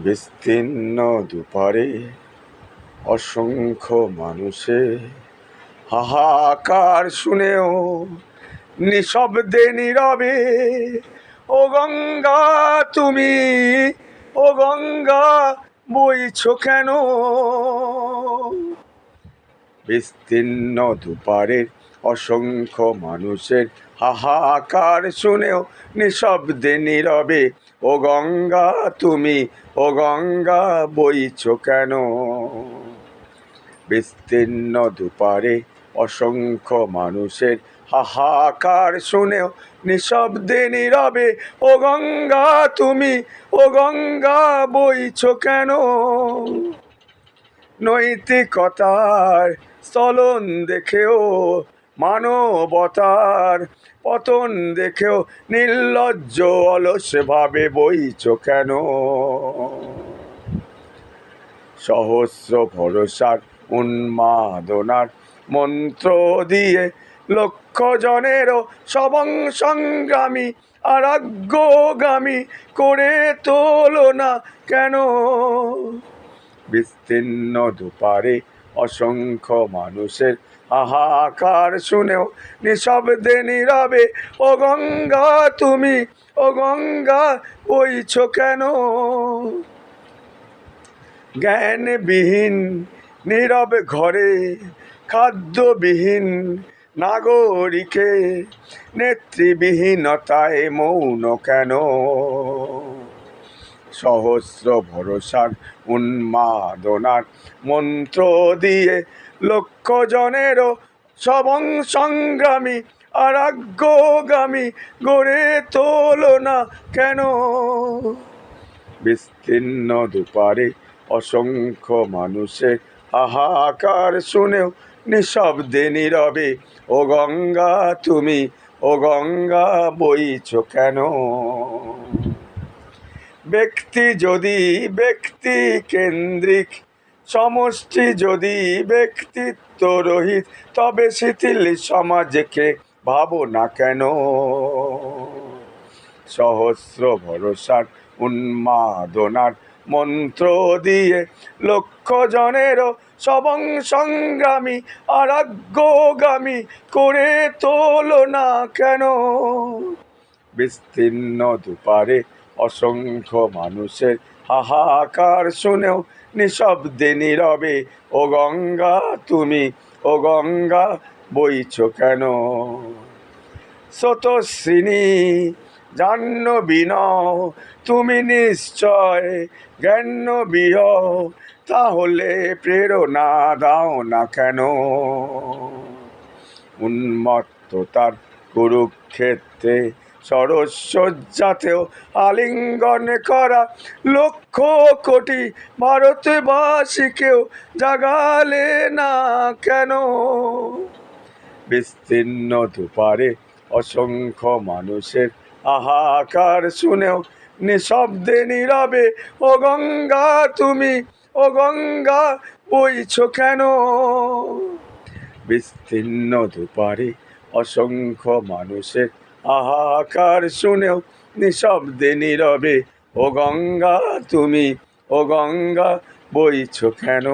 বিস্তীর্ণ দুপারে অসংখ্য মানুষের হাহাকার শুনেও নিঃশব্দে নীরবে ও গঙ্গা তুমি, ও গঙ্গা বইছো কেন? বিস্তীর্ণ দুপারের অসংখ্য মানুষের হাহাকার শুনেও নিঃশব্দে নীরবে ও গঙ্গা তুমি, ও গঙ্গা বইছো কেন? বিস্তীর্ণ দুপারে অসংখ্য মানুষের হাহাকার শুনেও নিঃশব্দে নীরবে ও গঙ্গা তুমি, ও গঙ্গা বইছো কেন? নৈতিকতার স্থলন দেখেও, মানবতার পতন দেখেও নির্লজ্জ অলস ভাবে বইছো কেন? সহস্র ভরসার উন্মাদনার মন্ত্র দিয়ে লক্ষ জনেরও সবং সংগ্রামী আরাগ্যগামী করে তোলো না কেন? বিস্তীর্ণ দুপারে অসংখ্য মানুষের হাহাকার শুনেও নিঃশব্দে নীরবে ও গঙ্গা তুমি, ও গঙ্গা বইছো কেন? জ্ঞানবিহীন নীরব ঘরে খাদ্যবিহীন নাগরিকে নেতৃবিহীনতায় মৌন কেন? সহস্র ভরসার উন্মাদনার মন্ত্র দিয়ে লক্ষ জনেরও সবং সংগ্রামী আরাগ্যগামী গড়ে তোলো না কেন? বিস্তীর্ণ দুপারে অসংখ্য মানুষের হাহাকার শুনেও নিঃশব্দে নীরবে ও গঙ্গা তুমি, ও গঙ্গা বইছো কেন? ব্যক্তি যদি ব্যক্তি কেন্দ্রিক, সমষ্টি যদি ব্যক্তিত্ব রহিত, তবে শিথিল সমাজকে ভাবো না কেন? সহস্র ভরসার উন্মাদনার মন্ত্র দিয়ে লক্ষ জনেরও সবং সংগ্রামী আরাগ্যগামী করে তোলো না কেন? বিস্তীর্ণ দুপারে অসংখ্য মানুষের হাহাকার শুনেও নিঃশব্দে নীরবে ও গঙ্গা তুমি, ও গঙ্গা বইছো কেন? স্রোতস্বিনী জাহ্নবী নও তুমি নিশ্চয় জ্ঞানবী হও, তাহলে প্রেরণা দাও না কেন? উন্মত্ততার কুরুক্ষেত্রে সরস্বজ্জাতেও আলিঙ্গন করা লক্ষ কোটি ভারতবাসীকেও জাগালে না কেন? বিস্তীর্ণ দুপারে অসংখ্য মানুষের হাহাকার শুনেও নিঃশব্দে নীরবে ও গঙ্গা তুমি, ও গঙ্গা বইছো কেন? বিস্তীর্ণ দুপারে অসংখ্য মানুষের হাহাকার শুনেও নিঃশব্দে নীরবে ও গঙ্গা তুমি, ও গঙ্গা বইছো কেন?